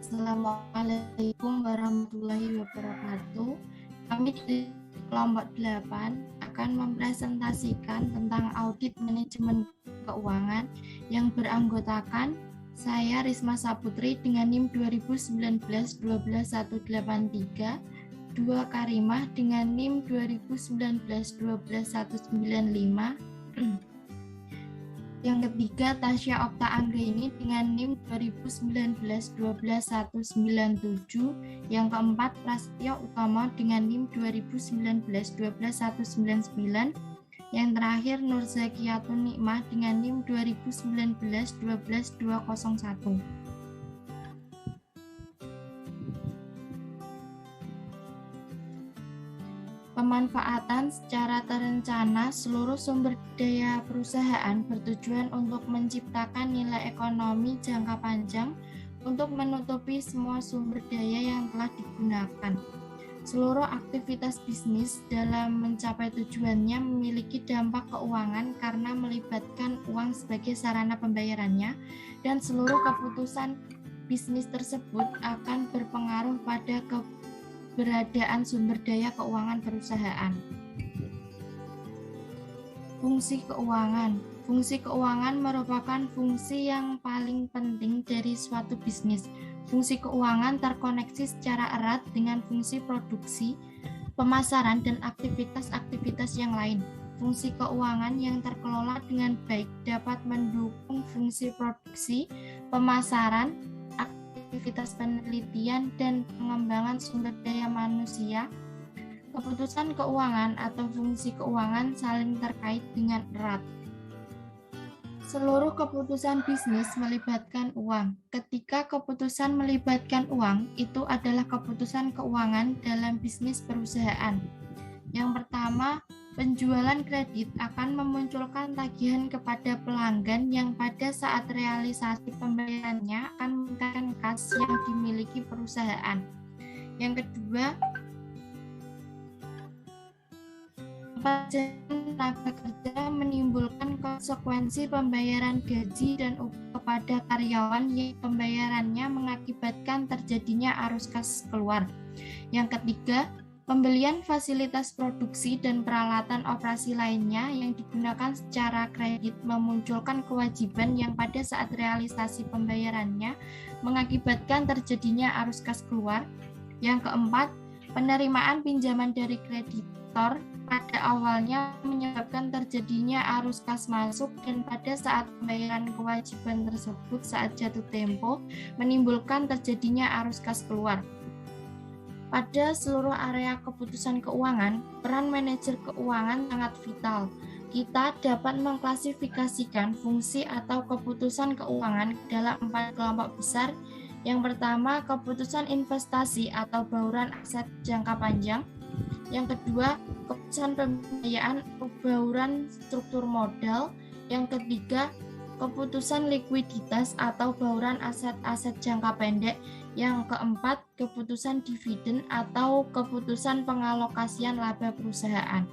Assalamualaikum warahmatullahi wabarakatuh. Kami di kelompok 8 akan mempresentasikan tentang audit manajemen keuangan yang beranggotakan saya Risma Saputri dengan NIM 2019-12183, Dua Karimah dengan NIM 2019-12195, yang ketiga Tasya Okta Anggraini dengan NIM 2019-12197, yang keempat Prasetyo Utomo dengan NIM 2019-12199, yang terakhir Nur Zakiyatun Nikmah dengan NIM 2019-12201. Pemanfaatan secara terencana seluruh sumber daya perusahaan bertujuan untuk menciptakan nilai ekonomi jangka panjang untuk menutupi semua sumber daya yang telah digunakan. Seluruh aktivitas bisnis dalam mencapai tujuannya memiliki dampak keuangan karena melibatkan uang sebagai sarana pembayarannya, dan seluruh keputusan bisnis tersebut akan berpengaruh pada keberadaan sumber daya keuangan perusahaan. Fungsi keuangan. Fungsi keuangan merupakan fungsi yang paling penting dari suatu bisnis. Fungsi keuangan terkoneksi secara erat dengan fungsi produksi, pemasaran, dan aktivitas-aktivitas yang lain. Fungsi keuangan yang terkelola dengan baik dapat mendukung fungsi produksi, pemasaran, aktivitas penelitian, dan pengembangan sumber daya manusia. Keputusan keuangan atau fungsi keuangan saling terkait dengan erat. Seluruh keputusan bisnis melibatkan uang. Ketika keputusan melibatkan uang, itu adalah keputusan keuangan dalam bisnis perusahaan. Yang pertama, penjualan kredit akan memunculkan tagihan kepada pelanggan yang pada saat realisasi pembayarannya akan meningkatkan kas yang dimiliki perusahaan. Yang kedua, pajakan tenaga kerja menimbulkan konsekuensi pembayaran gaji dan upah kepada karyawan yang pembayarannya mengakibatkan terjadinya arus kas keluar. Yang ketiga, pembelian fasilitas produksi dan peralatan operasi lainnya yang digunakan secara kredit memunculkan kewajiban yang pada saat realisasi pembayarannya mengakibatkan terjadinya arus kas keluar. Yang keempat, penerimaan pinjaman dari kreditor pada awalnya menyebabkan terjadinya arus kas masuk, dan pada saat pembayaran kewajiban tersebut saat jatuh tempo menimbulkan terjadinya arus kas keluar. Pada seluruh area keputusan keuangan, peran manajer keuangan sangat vital. Kita dapat mengklasifikasikan fungsi atau keputusan keuangan dalam 4 kelompok besar. Yang pertama, keputusan investasi atau bauran aset jangka panjang. Yang kedua, keputusan pembiayaan atau bauran struktur modal. Yang ketiga, keputusan likuiditas atau bauran aset-aset jangka pendek. Yang keempat, keputusan dividen atau keputusan pengalokasian laba perusahaan.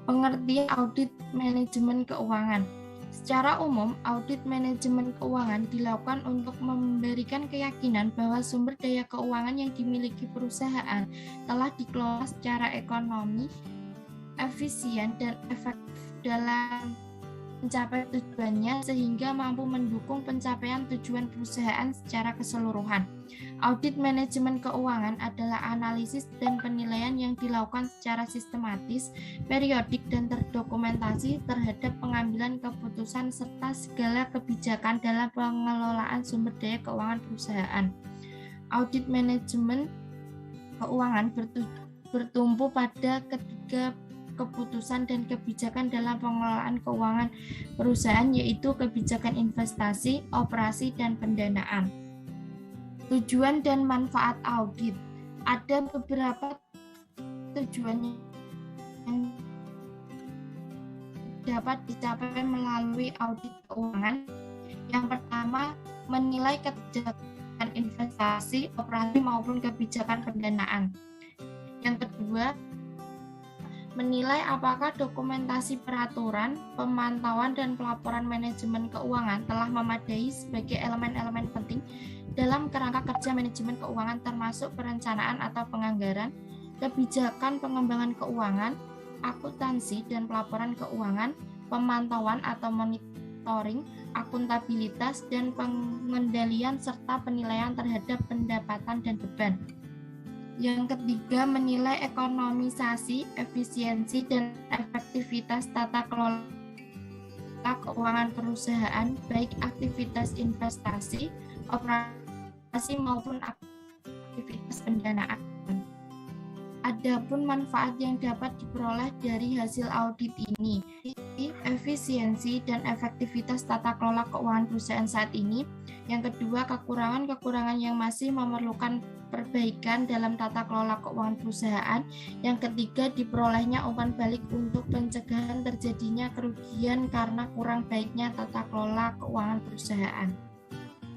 Pengertian audit manajemen keuangan. Secara umum, audit manajemen keuangan dilakukan untuk memberikan keyakinan bahwa sumber daya keuangan yang dimiliki perusahaan telah dikelola secara ekonomi, efisien, dan efektif dalam mencapai tujuannya sehingga mampu mendukung pencapaian tujuan perusahaan secara keseluruhan. Audit manajemen keuangan adalah analisis dan penilaian yang dilakukan secara sistematis, periodik, dan terdokumentasi terhadap pengambilan keputusan serta segala kebijakan dalam pengelolaan sumber daya keuangan perusahaan. Audit manajemen keuangan bertumpu pada ketiga keputusan dan kebijakan dalam pengelolaan keuangan perusahaan, yaitu kebijakan investasi, operasi, dan pendanaan. Tujuan dan manfaat audit. Ada beberapa tujuan yang dapat dicapai melalui audit keuangan. Yang pertama, menilai kebijakan investasi, operasi, maupun kebijakan pendanaan. Yang kedua, menilai apakah dokumentasi peraturan, pemantauan, dan pelaporan manajemen keuangan telah memadai sebagai elemen-elemen penting dalam kerangka kerja manajemen keuangan termasuk perencanaan atau penganggaran, kebijakan pengembangan keuangan, akuntansi dan pelaporan keuangan, pemantauan atau monitoring, akuntabilitas, dan pengendalian serta penilaian terhadap pendapatan dan beban. Yang ketiga, menilai ekonomisasi, efisiensi, dan efektivitas tata kelola keuangan perusahaan, baik aktivitas investasi, operasi maupun aktivitas pendanaan. Adapun manfaat yang dapat diperoleh dari hasil audit ini, efisiensi dan efektivitas tata kelola keuangan perusahaan saat ini. Yang kedua, kekurangan-kekurangan yang masih memerlukan perbaikan dalam tata kelola keuangan perusahaan. Yang ketiga, diperolehnya umpan balik untuk pencegahan terjadinya kerugian karena kurang baiknya tata kelola keuangan perusahaan.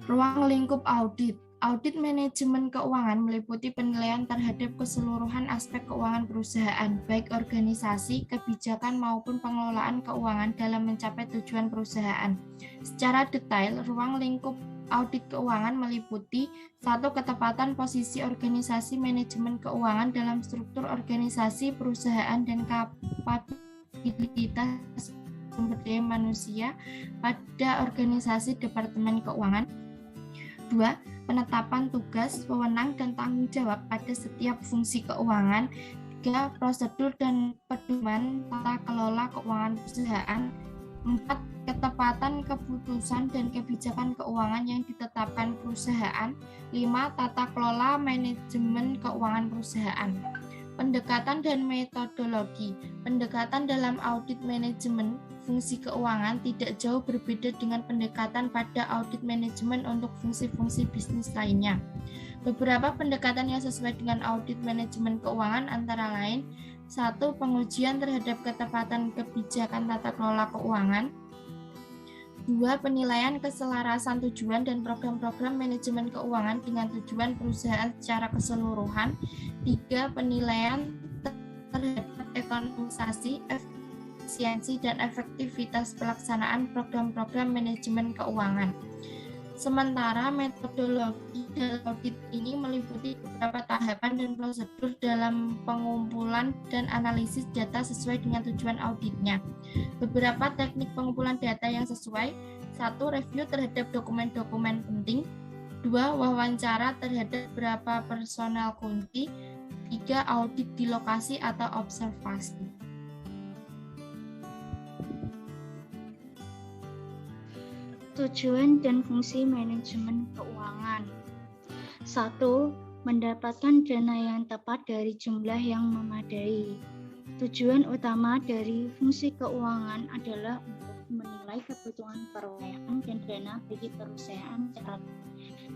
Ruang lingkup audit. Audit manajemen keuangan meliputi penilaian terhadap keseluruhan aspek keuangan perusahaan, baik organisasi, kebijakan maupun pengelolaan keuangan dalam mencapai tujuan perusahaan. Secara detail, ruang lingkup audit keuangan meliputi 1. Ketepatan posisi organisasi manajemen keuangan dalam struktur organisasi perusahaan dan kapabilitas sumber daya manusia pada organisasi departemen keuangan. 2. Penetapan tugas, wewenang, dan tanggung jawab pada setiap fungsi keuangan. 3. Prosedur dan pedoman tata kelola keuangan perusahaan. 4. Ketepatan keputusan dan kebijakan keuangan yang ditetapkan perusahaan. 5. Tata kelola manajemen keuangan perusahaan. Pendekatan dan metodologi. Pendekatan dalam audit manajemen fungsi keuangan tidak jauh berbeda dengan pendekatan pada audit manajemen untuk fungsi-fungsi bisnis lainnya. Beberapa pendekatan yang sesuai dengan audit manajemen keuangan antara lain: 1. Pengujian terhadap ketepatan kebijakan tata kelola keuangan. 2. Penilaian keselarasan tujuan dan program-program manajemen keuangan dengan tujuan perusahaan secara keseluruhan. 3. Penilaian terhadap ekonomisasi, efisiensi, dan efektivitas pelaksanaan program-program manajemen keuangan. Sementara metodologi dalam audit ini meliputi beberapa tahapan dan prosedur dalam pengumpulan dan analisis data sesuai dengan tujuan auditnya. Beberapa teknik pengumpulan data yang sesuai: 1. Review terhadap dokumen-dokumen penting. 2. Wawancara terhadap beberapa personel kunci. 3. Audit di lokasi atau observasi. Tujuan dan fungsi manajemen keuangan. 1. Mendapatkan dana yang tepat dari jumlah yang memadai. Tujuan utama dari fungsi keuangan adalah untuk menilai kebutuhan perolehan dan dana bagi perusahaan secara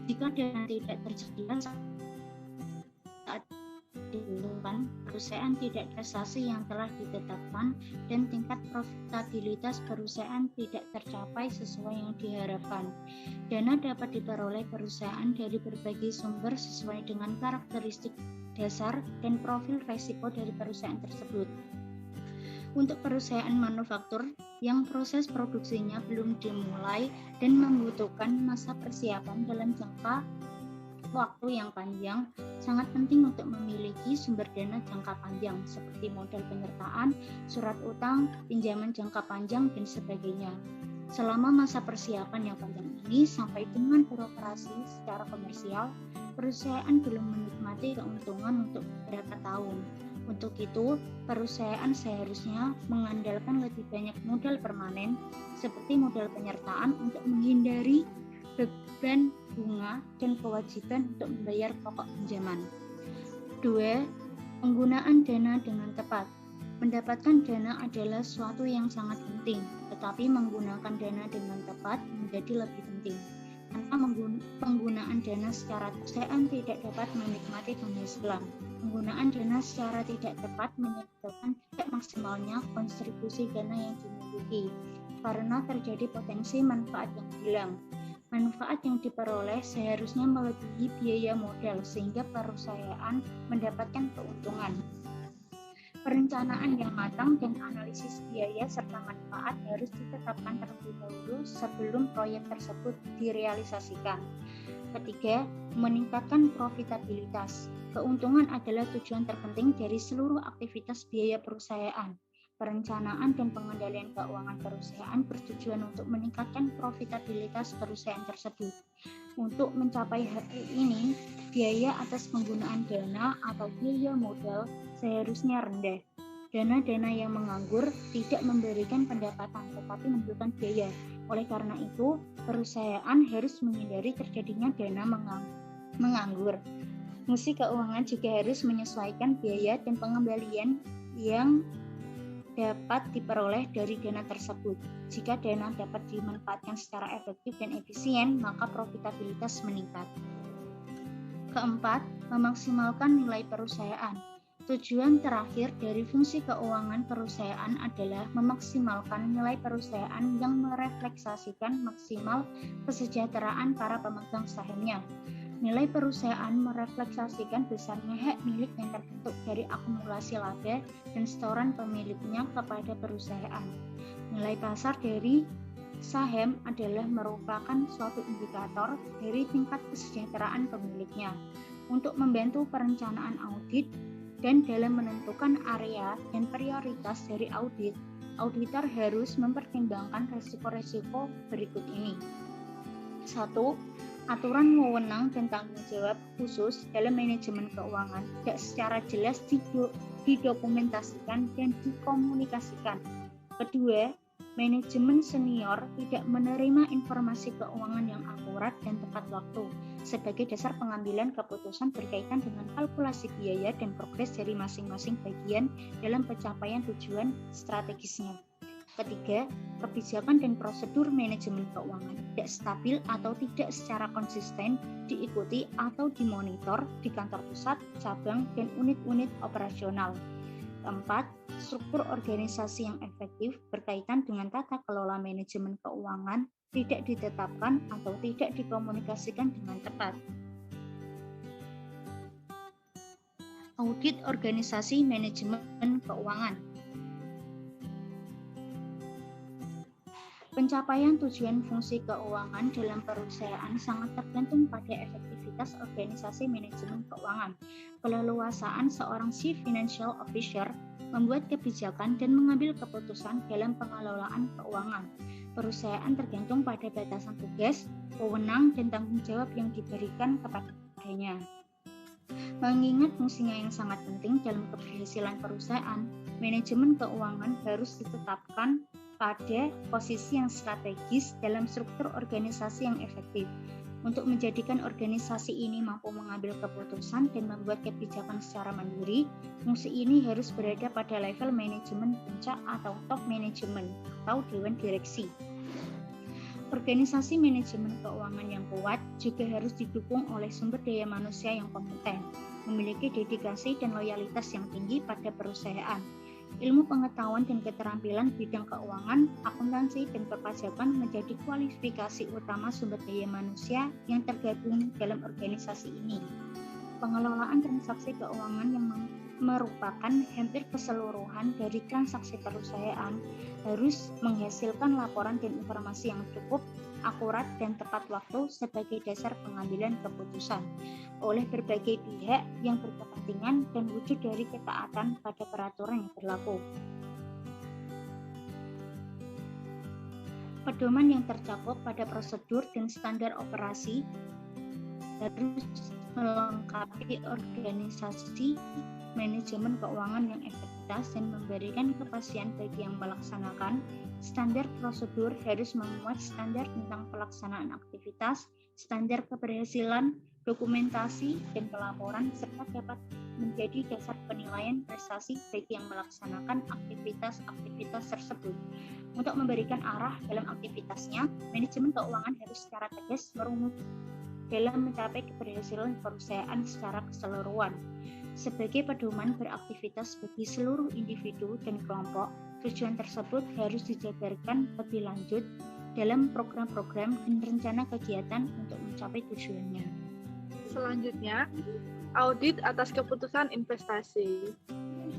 jika dana tidak tersedia saat dibutuhkan, perusahaan tidak prestasi yang telah ditetapkan, dan tingkat profitabilitas perusahaan tidak tercapai sesuai yang diharapkan. Dana dapat diperoleh perusahaan dari berbagai sumber sesuai dengan karakteristik dasar dan profil risiko dari perusahaan tersebut. Untuk perusahaan manufaktur yang proses produksinya belum dimulai dan membutuhkan masa persiapan dalam jangka waktu yang panjang, sangat penting untuk memiliki sumber dana jangka panjang seperti modal penyertaan, surat utang, pinjaman jangka panjang, dan sebagainya. Selama masa persiapan yang panjang ini sampai dengan beroperasi secara komersial, perusahaan belum menikmati keuntungan untuk beberapa tahun. Untuk itu, perusahaan seharusnya mengandalkan lebih banyak modal permanen seperti modal penyertaan untuk menghindari beban bunga dan kewajiban untuk membayar pokok pinjaman. 2. Penggunaan dana dengan tepat. Mendapatkan dana adalah suatu yang sangat penting, tetapi menggunakan dana dengan tepat menjadi lebih penting. Tanpa penggunaan dana secara perusahaan tidak dapat menikmati penghasilan. Penggunaan dana secara tidak tepat menyebabkan tidak maksimalnya kontribusi dana yang dimiliki, karena terjadi potensi manfaat yang hilang. Manfaat yang diperoleh seharusnya melebihi biaya modal sehingga perusahaan mendapatkan keuntungan. Perencanaan yang matang dan analisis biaya serta manfaat harus ditetapkan terlebih dahulu sebelum proyek tersebut direalisasikan. Ketiga, meningkatkan profitabilitas. Keuntungan adalah tujuan terpenting dari seluruh aktivitas biaya perusahaan. Perencanaan dan pengendalian keuangan perusahaan bertujuan untuk meningkatkan profitabilitas perusahaan tersebut. Untuk mencapai hal ini, biaya atas penggunaan dana atau biaya modal seharusnya rendah. Dana-dana yang menganggur tidak memberikan pendapatan tetapi menunjukkan biaya. Oleh karena itu, perusahaan harus menghindari terjadinya dana menganggur. Fungsi keuangan juga harus menyesuaikan biaya dan pengembalian yang dapat diperoleh dari dana tersebut. Jika dana dapat dimanfaatkan secara efektif dan efisien, maka profitabilitas meningkat. Keempat, memaksimalkan nilai perusahaan. Tujuan terakhir dari fungsi keuangan perusahaan adalah memaksimalkan nilai perusahaan yang merefleksasikan maksimal kesejahteraan para pemegang sahamnya. Nilai perusahaan merefleksasikan besarnya hak milik yang terbentuk dari akumulasi laba dan setoran pemiliknya kepada perusahaan. Nilai pasar dari saham adalah merupakan suatu indikator dari tingkat kesejahteraan pemiliknya. Untuk membantu perencanaan audit dan dalam menentukan area dan prioritas dari audit, auditor harus mempertimbangkan risiko-risiko berikut ini. 1. Aturan wewenang dan tanggung jawab khusus dalam manajemen keuangan tidak secara jelas didokumentasikan dan dikomunikasikan. Kedua, manajemen senior tidak menerima informasi keuangan yang akurat dan tepat waktu sebagai dasar pengambilan keputusan berkaitan dengan kalkulasi biaya dan progres dari masing-masing bagian dalam pencapaian tujuan strategisnya. Ketiga, kebijakan dan prosedur manajemen keuangan tidak stabil atau tidak secara konsisten diikuti atau dimonitor di kantor pusat, cabang, dan unit-unit operasional. Keempat, struktur organisasi yang efektif berkaitan dengan tata kelola manajemen keuangan tidak ditetapkan atau tidak dikomunikasikan dengan tepat. Audit organisasi manajemen keuangan. Pencapaian tujuan fungsi keuangan dalam perusahaan sangat tergantung pada efektivitas organisasi manajemen keuangan. Keleluasaan seorang Chief Financial Officer membuat kebijakan dan mengambil keputusan dalam pengelolaan keuangan. Perusahaan tergantung pada batasan tugas, wewenang, dan tanggung jawab yang diberikan kepadanya. Mengingat fungsinya yang sangat penting dalam keberhasilan perusahaan, manajemen keuangan harus ditetapkan pada posisi yang strategis dalam struktur organisasi yang efektif. Untuk menjadikan organisasi ini mampu mengambil keputusan dan membuat kebijakan secara mandiri, fungsi ini harus berada pada level manajemen puncak atau top manajemen atau dewan direksi. Organisasi manajemen keuangan yang kuat juga harus didukung oleh sumber daya manusia yang kompeten, memiliki dedikasi dan loyalitas yang tinggi pada perusahaan. Ilmu pengetahuan dan keterampilan bidang keuangan, akuntansi, dan perpajakan menjadi kualifikasi utama sumber daya manusia yang tergabung dalam organisasi ini. Pengelolaan transaksi keuangan yang merupakan hampir keseluruhan dari transaksi perusahaan harus menghasilkan laporan dan informasi yang cukup, akurat, dan tepat waktu sebagai dasar pengambilan keputusan oleh berbagai pihak yang berkepentingan dan wujud dari ketaatan pada peraturan yang berlaku. Pedoman yang tercakup pada prosedur dan standar operasi harus melengkapi organisasi manajemen keuangan yang efektif dan memberikan kepastian bagi yang melaksanakan. Standar prosedur harus memuat standar tentang pelaksanaan aktivitas, standar keberhasilan, dokumentasi, dan pelaporan, serta dapat menjadi dasar penilaian prestasi bagi yang melaksanakan aktivitas-aktivitas tersebut. Untuk memberikan arah dalam aktivitasnya, manajemen keuangan harus secara tegas merunut dalam mencapai keberhasilan perusahaan secara keseluruhan. Sebagai pedoman beraktivitas bagi seluruh individu dan kelompok, tujuan tersebut harus dijabarkan lebih lanjut dalam program-program dan rencana kegiatan untuk mencapai tujuannya. Selanjutnya, audit atas keputusan investasi.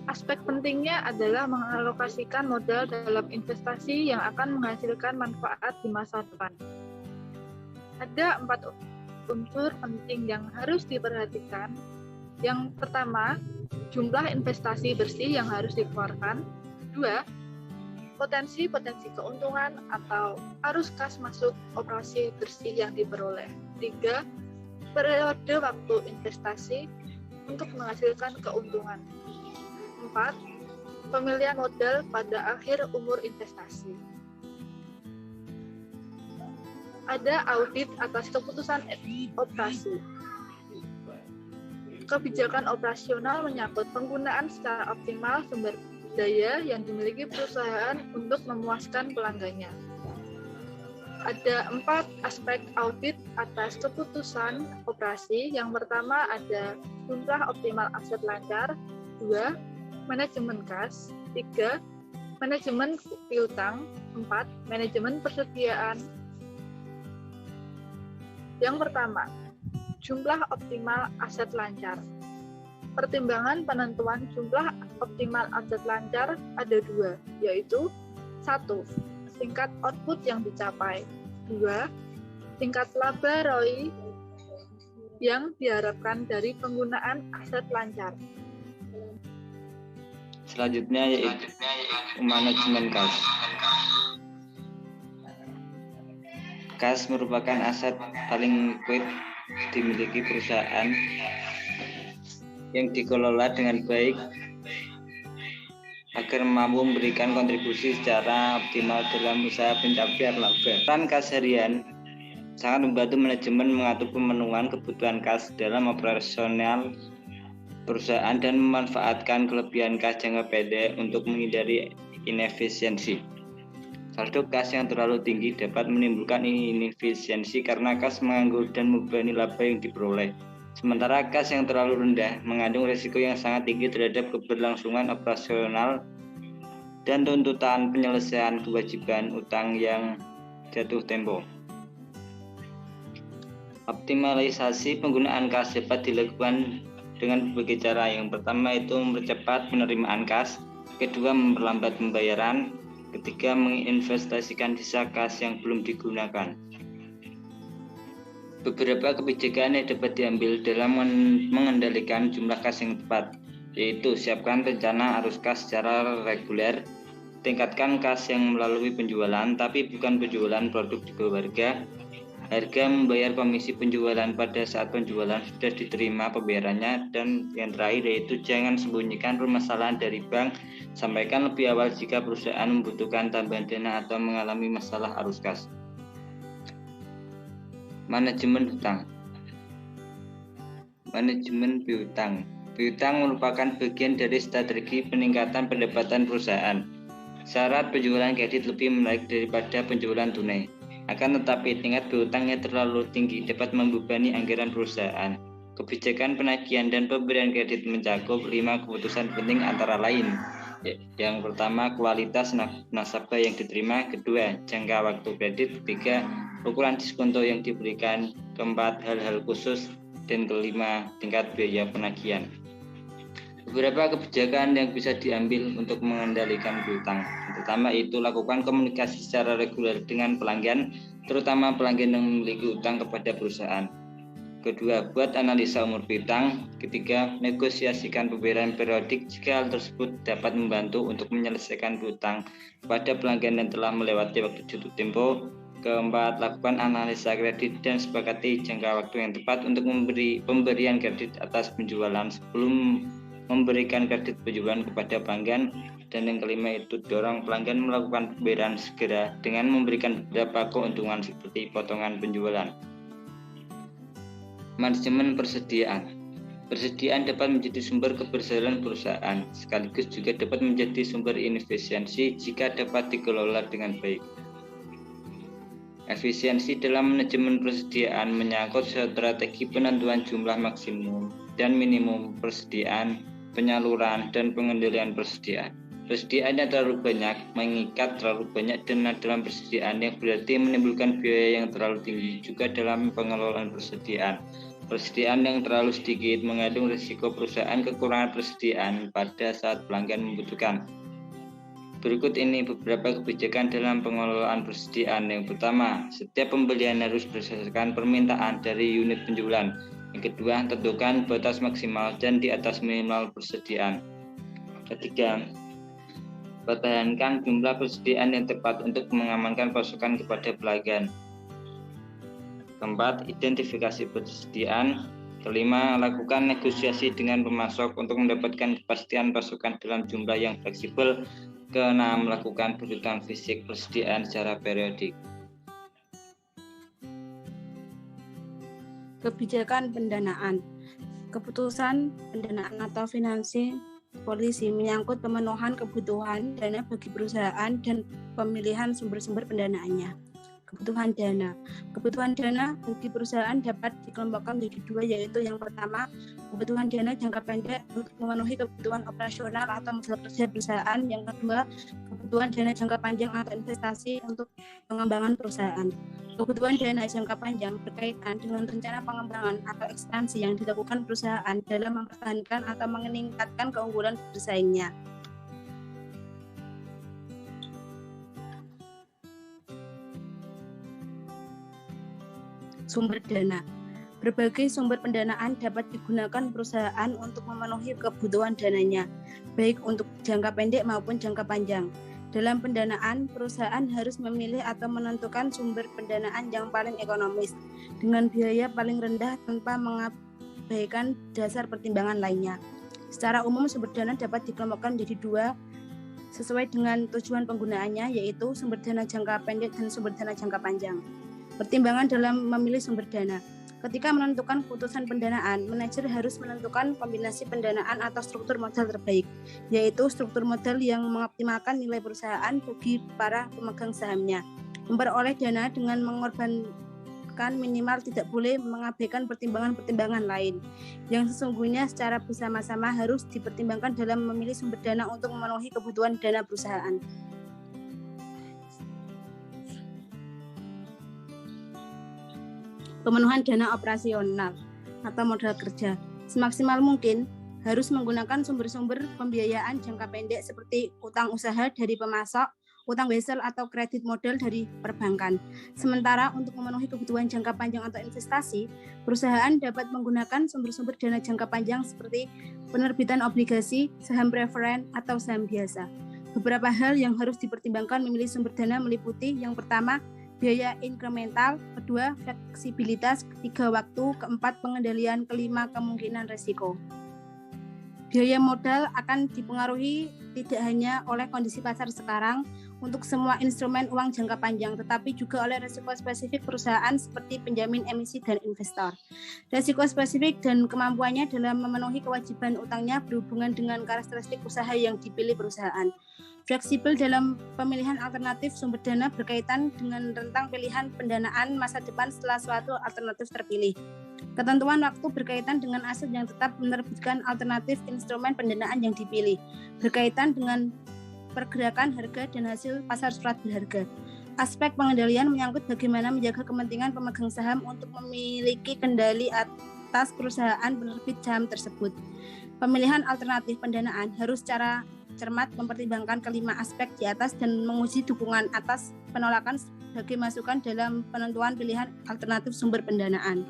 Aspek pentingnya adalah mengalokasikan modal dalam investasi yang akan menghasilkan manfaat di masa depan. Ada 4 unsur penting yang harus diperhatikan. Yang pertama, jumlah investasi bersih yang harus dikeluarkan. 2, potensi keuntungan atau arus kas masuk operasi bersih yang diperoleh. 3, periode waktu investasi untuk menghasilkan keuntungan. 4, pemilihan modal pada akhir umur investasi. Ada audit atas keputusan operasi. Kebijakan operasional menyangkut penggunaan secara optimal sumber daya yang dimiliki perusahaan untuk memuaskan pelanggannya. Ada 4 aspek audit atas keputusan operasi. Yang pertama ada jumlah optimal aset lancar. 2, manajemen kas. 3, manajemen piutang. 4, manajemen persediaan. Yang pertama, jumlah optimal aset lancar. Pertimbangan penentuan jumlah optimal aset lancar ada 2, yaitu 1, tingkat output yang dicapai. 2, tingkat laba ROI yang diharapkan dari penggunaan aset lancar. Selanjutnya yaitu manajemen kas. Kas merupakan aset paling liquid dimiliki perusahaan yang dikelola dengan baik agar mampu memberikan kontribusi secara optimal dalam usaha pencapaian laba. Peran kas harian sangat membantu manajemen mengatur pemenuhan kebutuhan kas dalam operasional perusahaan dan memanfaatkan kelebihan kas jangka pendek untuk menghindari inefisiensi. Saldo kas yang terlalu tinggi dapat menimbulkan inefisiensi karena kas menganggur dan membebani laba yang diperoleh. Sementara kas yang terlalu rendah mengandung risiko yang sangat tinggi terhadap keberlangsungan operasional dan tuntutan penyelesaian kewajiban utang yang jatuh tempo. Optimalisasi penggunaan kas dapat dilakukan dengan berbagai cara. Yang pertama itu mempercepat penerimaan kas, kedua memperlambat pembayaran, ketiga menginvestasikan sisa kas yang belum digunakan. Beberapa kebijakan yang dapat diambil dalam mengendalikan jumlah kas yang tepat, yaitu siapkan rencana arus kas secara reguler, tingkatkan kas yang melalui penjualan tapi bukan penjualan produk di bawah harga, membayar komisi penjualan pada saat penjualan sudah diterima pembayarannya, dan yang terakhir yaitu jangan sembunyikan permasalahan dari bank, sampaikan lebih awal jika perusahaan membutuhkan tambahan dana atau mengalami masalah arus kas. Manajemen hutang. Manajemen piutang. Piutang merupakan bagian dari strategi peningkatan pendapatan perusahaan. Syarat penjualan kredit lebih menarik daripada penjualan tunai. Akan tetapi tingkat piutang yang terlalu tinggi dapat membebani anggaran perusahaan. Kebijakan penagihan dan pemberian kredit mencakup 5 keputusan penting antara lain. Yang pertama, kualitas nasabah yang diterima. Kedua, jangka waktu kredit. Ketiga, ukuran diskonto yang diberikan. Keempat, hal-hal khusus. Dan kelima, tingkat biaya penagihan. Beberapa kebijakan yang bisa diambil untuk mengendalikan piutang. Pertama itu lakukan komunikasi secara reguler dengan pelanggan, terutama pelanggan yang memiliki utang kepada perusahaan. Kedua, buat analisa umur piutang. Ketiga, negosiasikan pembayaran periodik jika hal tersebut dapat membantu untuk menyelesaikan piutang kepada pelanggan yang telah melewati waktu jatuh tempo. Keempat, lakukan analisa kredit dan sepakati jangka waktu yang tepat untuk pemberian kredit atas penjualan sebelum memberikan kredit penjualan kepada pelanggan. Dan yang kelima itu dorong pelanggan melakukan pembayaran segera dengan memberikan beberapa keuntungan seperti potongan penjualan. Manajemen persediaan. Persediaan dapat menjadi sumber keberhasilan perusahaan, sekaligus juga dapat menjadi sumber inefisiensi jika dapat dikelola dengan baik. Efisiensi dalam manajemen persediaan menyangkut strategi penentuan jumlah maksimum dan minimum persediaan, penyaluran, dan pengendalian persediaan. Persediaan yang terlalu banyak mengikat terlalu banyak dana dalam persediaan yang berarti menimbulkan biaya yang terlalu tinggi juga dalam pengelolaan persediaan. Persediaan yang terlalu sedikit mengandung risiko perusahaan kekurangan persediaan pada saat pelanggan membutuhkan. Berikut ini beberapa kebijakan dalam pengelolaan persediaan. Yang pertama, setiap pembelian harus berdasarkan permintaan dari unit penjualan. Yang kedua, tentukan batas maksimal dan di atas minimal persediaan. Ketiga, pertahankan jumlah persediaan yang tepat untuk mengamankan pasokan kepada pelanggan. Keempat, identifikasi persediaan. Kelima, lakukan negosiasi dengan pemasok untuk mendapatkan kepastian pasokan dalam jumlah yang fleksibel. Keenam, melakukan penelitian fisik persediaan secara periodik. Kebijakan pendanaan. Keputusan pendanaan atau financing policy menyangkut pemenuhan kebutuhan dana bagi perusahaan dan pemilihan sumber-sumber pendanaannya. Kebutuhan dana. Kebutuhan dana bagi perusahaan dapat dikelompokkan menjadi dua, yaitu yang pertama, kebutuhan dana jangka pendek untuk memenuhi kebutuhan operasional atau modal kerja perusahaan. Yang kedua, kebutuhan dana jangka panjang atau investasi untuk pengembangan perusahaan. Kebutuhan dana jangka panjang berkaitan dengan rencana pengembangan atau ekspansi yang dilakukan perusahaan dalam mempertahankan atau meningkatkan keunggulan bersaingnya. Sumber dana. Berbagai sumber pendanaan dapat digunakan perusahaan untuk memenuhi kebutuhan dananya, baik untuk jangka pendek maupun jangka panjang. Dalam pendanaan, perusahaan harus memilih atau menentukan sumber pendanaan yang paling ekonomis, dengan biaya paling rendah tanpa mengabaikan dasar pertimbangan lainnya. Secara umum, sumber dana dapat dikelompokkan menjadi dua, sesuai dengan tujuan penggunaannya, yaitu sumber dana jangka pendek dan sumber dana jangka panjang. Pertimbangan dalam memilih sumber dana. Ketika menentukan keputusan pendanaan, manajer harus menentukan kombinasi pendanaan atau struktur modal terbaik, yaitu struktur modal yang mengoptimalkan nilai perusahaan bagi para pemegang sahamnya. Memperoleh dana dengan mengorbankan minimal tidak boleh mengabaikan pertimbangan-pertimbangan lain, yang sesungguhnya secara bersama-sama harus dipertimbangkan dalam memilih sumber dana untuk memenuhi kebutuhan dana perusahaan. Pemenuhan dana operasional atau modal kerja. Semaksimal mungkin harus menggunakan sumber-sumber pembiayaan jangka pendek seperti utang usaha dari pemasok, utang wesel atau kredit modal dari perbankan. Sementara untuk memenuhi kebutuhan jangka panjang atau investasi, perusahaan dapat menggunakan sumber-sumber dana jangka panjang seperti penerbitan obligasi, saham preferen, atau saham biasa. Beberapa hal yang harus dipertimbangkan memilih sumber dana meliputi yang pertama, biaya inkremental, kedua, fleksibilitas, ketiga, waktu, keempat, pengendalian, kelima, kemungkinan risiko. Biaya modal akan dipengaruhi tidak hanya oleh kondisi pasar sekarang untuk semua instrumen uang jangka panjang, tetapi juga oleh risiko spesifik perusahaan seperti penjamin emisi dan investor. Risiko spesifik dan kemampuannya dalam memenuhi kewajiban utangnya berhubungan dengan karakteristik usaha yang dipilih perusahaan. Fleksibel dalam pemilihan alternatif sumber dana berkaitan dengan rentang pilihan pendanaan masa depan setelah suatu alternatif terpilih. Ketentuan waktu berkaitan dengan aset yang tetap menerbitkan alternatif instrumen pendanaan yang dipilih, berkaitan dengan pergerakan harga dan hasil pasar surat berharga. Aspek pengendalian menyangkut bagaimana menjaga kepentingan pemegang saham untuk memiliki kendali atas perusahaan penerbit saham tersebut. Pemilihan alternatif pendanaan harus secara cermat mempertimbangkan kelima aspek di atas dan menguji dukungan atas penolakan sebagai masukan dalam penentuan pilihan alternatif sumber pendanaan.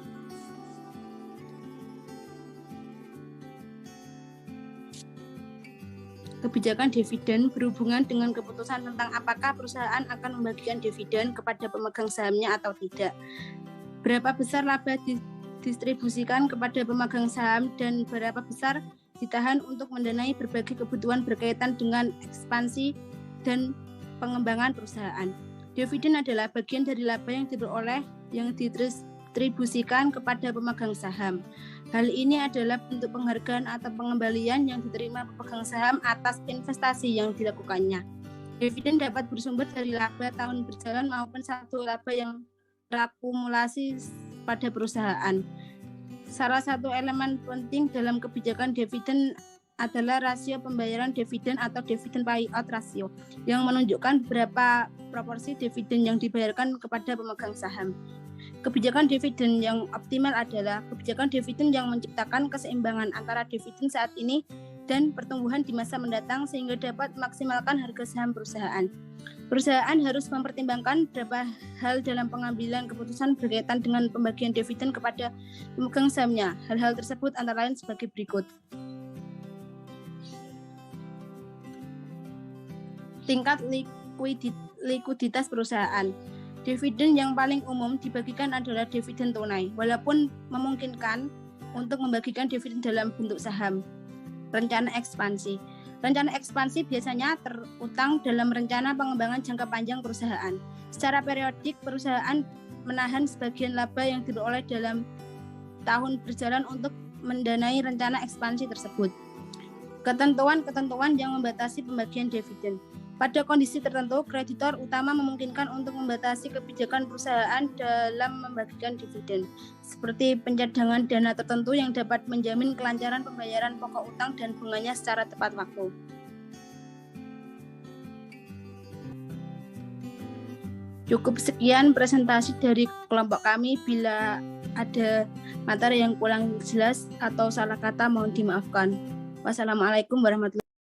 Kebijakan dividen berhubungan dengan keputusan tentang apakah perusahaan akan membagikan dividen kepada pemegang sahamnya atau tidak. Berapa besar laba didistribusikan kepada pemegang saham dan berapa besar ditahan untuk mendanai berbagai kebutuhan berkaitan dengan ekspansi dan pengembangan perusahaan. Dividen adalah bagian dari laba yang diperoleh yang didistribusikan kepada pemegang saham. Hal ini adalah bentuk penghargaan atau pengembalian yang diterima pemegang saham atas investasi yang dilakukannya. Dividen dapat bersumber dari laba tahun berjalan maupun satu laba yang terakumulasi pada perusahaan. Salah satu elemen penting dalam kebijakan dividen adalah rasio pembayaran dividen atau dividen payout ratio yang menunjukkan beberapa proporsi dividen yang dibayarkan kepada pemegang saham. Kebijakan dividen yang optimal adalah kebijakan dividen yang menciptakan keseimbangan antara dividen saat ini dan pertumbuhan di masa mendatang sehingga dapat memaksimalkan harga saham perusahaan. Perusahaan harus mempertimbangkan beberapa hal dalam pengambilan keputusan berkaitan dengan pembagian dividen kepada pemegang sahamnya. Hal-hal tersebut antara lain sebagai berikut. Tingkat likuiditas perusahaan. Dividen yang paling umum dibagikan adalah dividen tunai, walaupun memungkinkan untuk membagikan dividen dalam bentuk saham. Rencana ekspansi. Rencana ekspansi biasanya terutang dalam rencana pengembangan jangka panjang perusahaan. Secara periodik, perusahaan menahan sebagian laba yang diperoleh dalam tahun berjalan untuk mendanai rencana ekspansi tersebut. Ketentuan-ketentuan yang membatasi pembagian dividen. Pada kondisi tertentu, kreditor utama memungkinkan untuk membatasi kebijakan perusahaan dalam membagikan dividen, seperti pencadangan dana tertentu yang dapat menjamin kelancaran pembayaran pokok utang dan bunganya secara tepat waktu. Cukup sekian presentasi dari kelompok kami. Bila ada materi yang kurang jelas atau salah kata mohon dimaafkan. Wassalamualaikum warahmatullahi wabarakatuh.